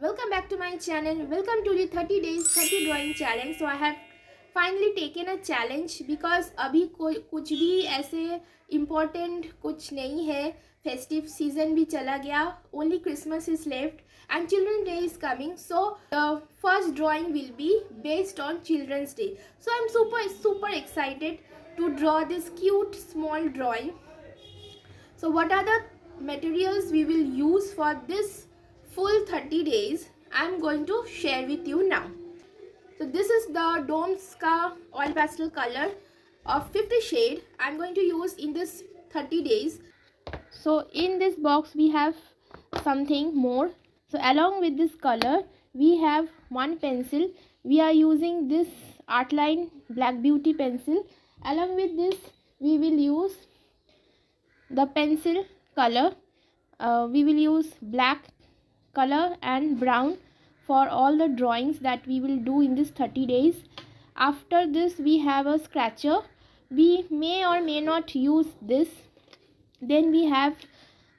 Welcome back to my channel. Welcome to the 30 days 30 drawing challenge. So I have finally taken a challenge because अभी कोई कुछ भी ऐसे important कुछ नहीं है. Festive season भी चला गया. Only Christmas is left and Children's Day is coming. So the first drawing will be based on Children's Day. So I'm super excited to draw this cute small drawing. So what are the materials we will use for this full 30 days? I'm going to share with you now. So this is the Dome's ka oil pastel color of 50 shade I'm going to use in this 30 days. So in this box we have something more. So along with this color we have one pencil. We are using this Artline Black Beauty pencil. Along with this we will use the pencil color. We will use black color and brown for all the drawings that we will do in this 30 days. After this we have a scratcher. We may or may not use this. Then we have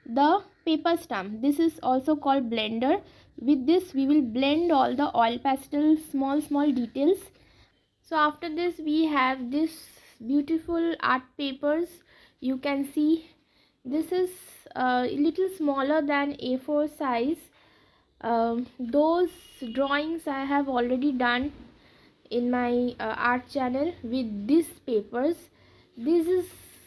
the paper stamp. This is also called blender. With this we will blend all the oil pastel small details. So after this we have this beautiful art papers. You can see this is a little smaller than A4 size. Those drawings I have already done in my art channel with these papers. This is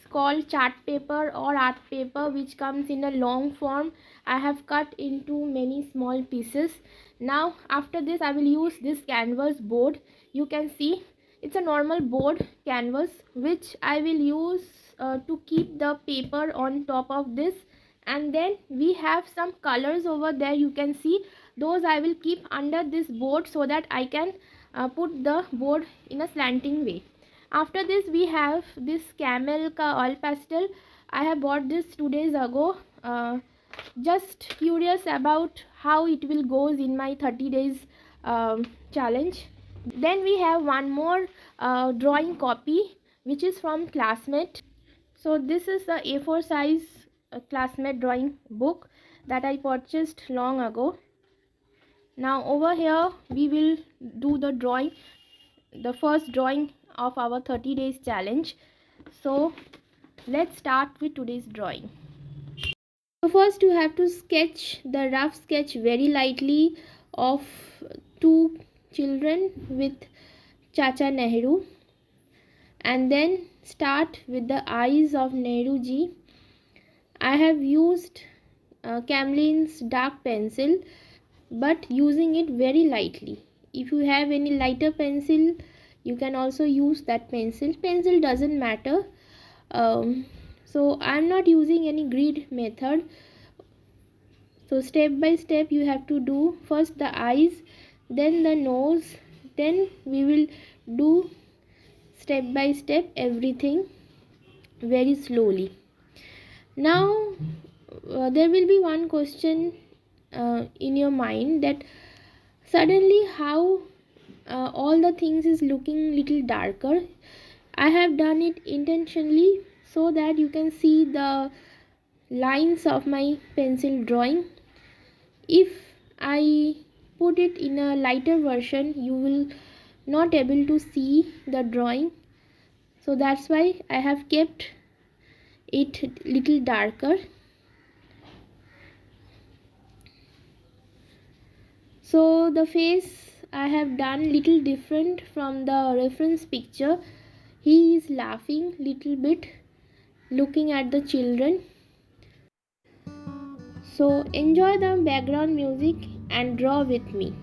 called chart paper or art paper, which comes in a long form. I have cut into many small pieces. Now after this I will use this canvas board. You can see it's a normal board canvas which I will use to keep the paper on top of this. And then we have some colors over there. You can see those I will keep under this board so that I can put the board in a slanting way. After this we have this camel ka oil pastel. I have bought this 2 days ago. Just curious about how it will goes in my 30 days challenge. Then we have one more drawing copy which is from Classmate. So this is the A4 size Classmate drawing book that I purchased long ago. Now over here we will do the drawing, the first drawing of our 30 days challenge. So let's start with today's drawing. So first you have to sketch the rough sketch very lightly of two children with Chacha Nehru, and then start with the eyes of Nehru ji. I have used Camlin's dark pencil, but using it very lightly. If you have any lighter pencil, you can also use that pencil. Pencil doesn't matter. So I'm not using any grid method. So step by step you have to do first the eyes, then the nose, then we will do step by step everything very slowly. Now there will be one question in your mind that suddenly how all the things is looking little darker. I have done it intentionally so that you can see the lines of my pencil drawing. If I put it in a lighter version, you will not able to see the drawing. So that's why I have kept it little darker. So the face I have done little different from the reference picture. He is laughing little bit, looking at the children. So enjoy the background music and draw with me.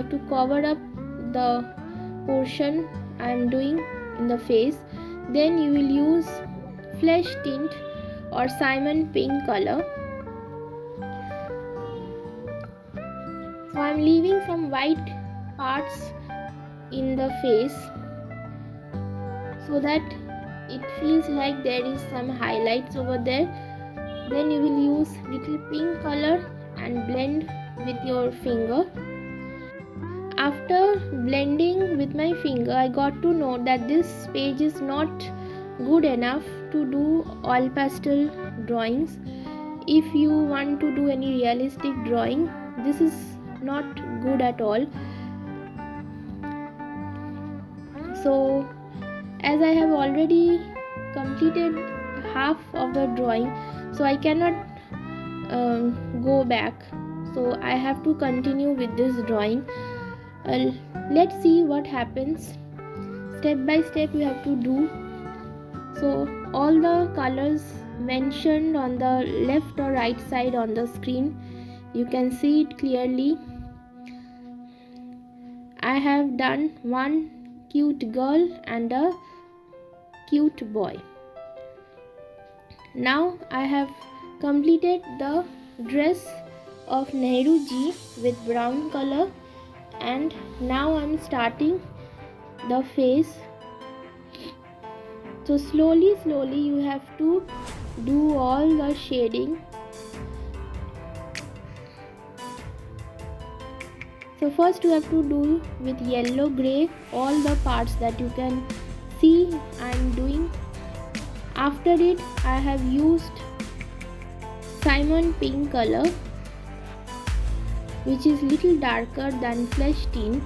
have to cover up the portion I am doing in the face. Then you will use flesh tint or Simon pink color. So I am leaving some white parts in the face so that it feels like there is some highlights over there. Then you will use little pink color and blend with your finger. After blending with my finger, I got to know that this page is not good enough to do oil pastel drawings. If you want to do any realistic drawing, this is not good at all. So as I have already completed half of the drawing, so I cannot go back, so I have to continue with this drawing. Let's see what happens. Step by step you have to do. So all the colors mentioned on the left or right side on the screen, you can see it clearly. I have done one cute girl and a cute boy. Now I have completed the dress of Nehru ji with brown color, and now I am starting the face. So slowly you have to do all the shading. So first you have to do with yellow gray all the parts that you can see I am doing. After it I have used Simon pink color, which is little darker than flesh tint.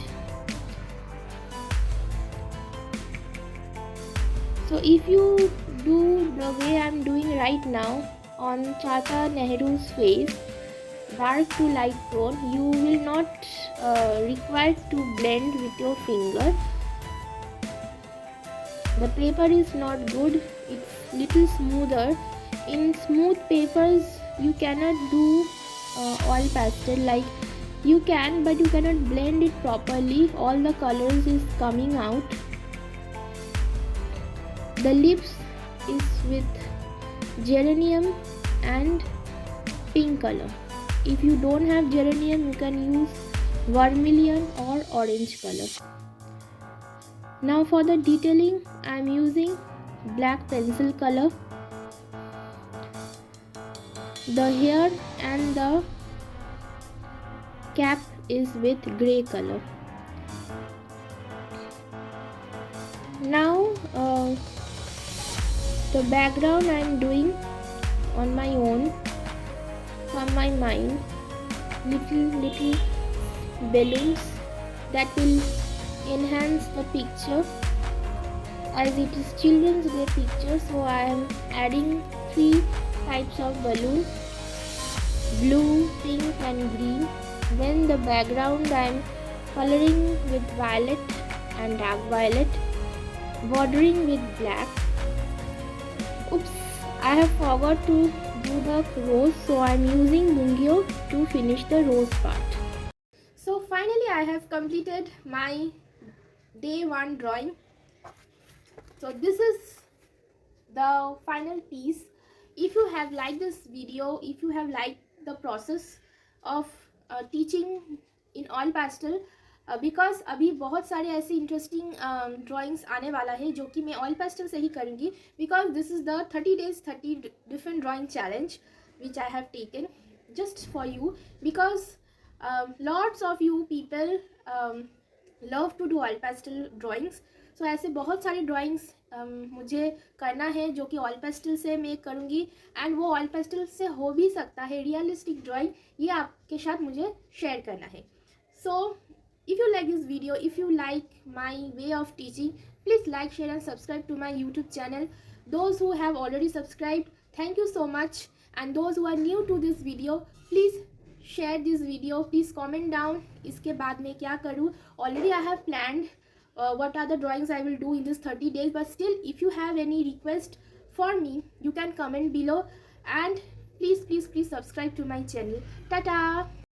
So if you do the way I am doing right now on Chacha Nehru's face, dark to light tone, you will not require to blend with your finger. The paper is not good, it's little smoother. In smooth papers you cannot do oil pastel, like you can, but you cannot blend it properly. All the colors is coming out. The lips is with geranium and pink color. If you don't have geranium, you can use vermilion or orange color. Now for the detailing, I am using black pencil color. The hair and the cap is with grey color. Now the background I am doing on my own from my mind. Little balloons that will enhance the picture, as it is children's day picture, so I am adding 3 types of balloons: blue, pink and green. Then the background I am coloring with violet and dark violet, bordering with black. Oops, I have forgot to do the rose, so I am using Mungyo to finish the rose part. So finally I have completed my day 1 drawing. So this is the final piece. If you have liked this video, if you have liked the process of teaching in oil pastel, because अभी बहुत सारे ऐसे interesting drawings आने वाला है जो कि मैं ऑयल पेस्टल से ही करूँगी, because this is the 30 days 30 different drawing challenge which I have taken just for you, because lots of you people love to do oil pastel drawings. So ऐसे बहुत सारे ड्राइंग्स मुझे करना है जो कि ऑयल पेस्टल से मैं करूँगी, एंड वो ऑयल पेस्टल से हो भी सकता है रियलिस्टिक ड्राइंग, ये आपके साथ मुझे शेयर करना है. So if you like this video, if you like my way of teaching, please like, share and subscribe to my YouTube channel. Those who have already subscribed, thank you so much, and those who are new to this video, please share this video, please comment down इसके बाद मैं क्या करूँ. Already I have planned what are the drawings I will do in this 30 days, but still if you have any request for me, you can comment below, and please subscribe to my channel. Tata.